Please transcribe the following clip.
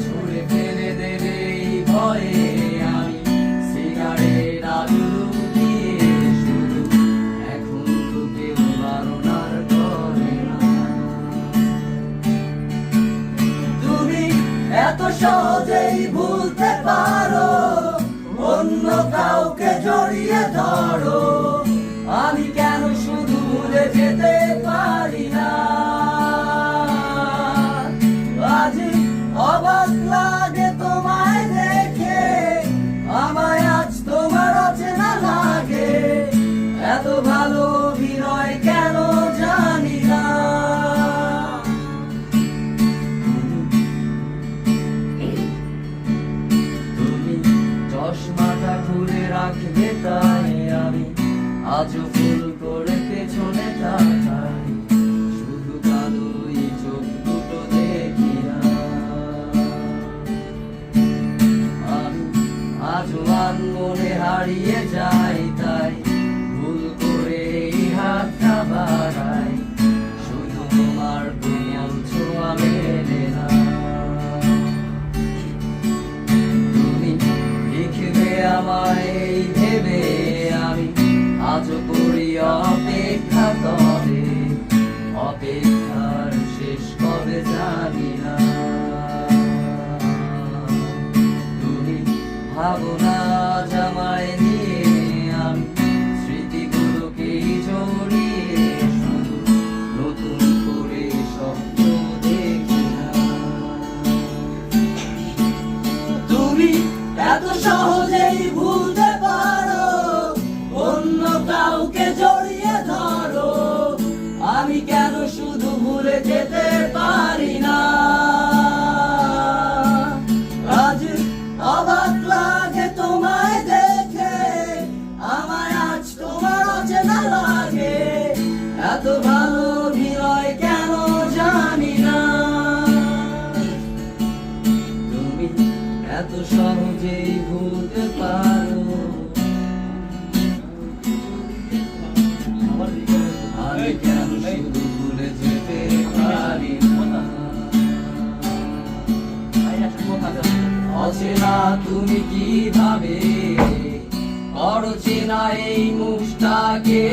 ছুঁড়ে ফেলে দেবে এই ভয়ে আমি সিগারেট আলু দিয়ে শুধু এখন তো কেউ বারণার করে না। তুমি এত সহজেই ভুলতে পারো, অন্য কাউকে জড়িয়ে ধরো, আমি কেন শুধু ভুলে যেতে পারি না? আজ অবাক লাগে তোমায় দেখে, আমায় আজ তোমার অচেনা লাগে, এত ভালো অভিনয় কেন জানি না। তুমি চশমাটা খুলে রাখবে তাই আমি আজও ফুল করে পেছনে তাকাই, শুধু কালোই চোখ দুটো দেখি না। আমি আজও মনে হারিয়ে যাই, তাই ভুল করে এই হাতটা বাড়াই, শুধু তোমার কোমল ছোঁয়া মেলে না। তুমি লিখবে আমায় এই ভেবে আমি আজও করি অপেক্ষা, তবে অপেক্ষার শেষ কবে জানি না। তুমি ভাবো না আজ আমায় নিয়ে, আমি স্মৃতিগুলোকেই জড়িয়ে শুধু নতুন করে স্বপ্ন দেখি না। তুমি এত সহজেই ভুলতে পারো, অন্য কাউকে জড়িয়ে ধরো, আমি কেন শুধু ভুলে যেতে পারি না? আজ অবাক লাগে তোমায় দেখে, আমায় আজ তোমার অচেনা লাগে, এত ভালো অভিনয় কেন জানি না। তুমি এত সহজেই ভুলতে পারো, আমি কেন শুধু ভুলে যেতে পারি না? অচেনা তুমি কিভাবে অচেনা এই মুখটাকে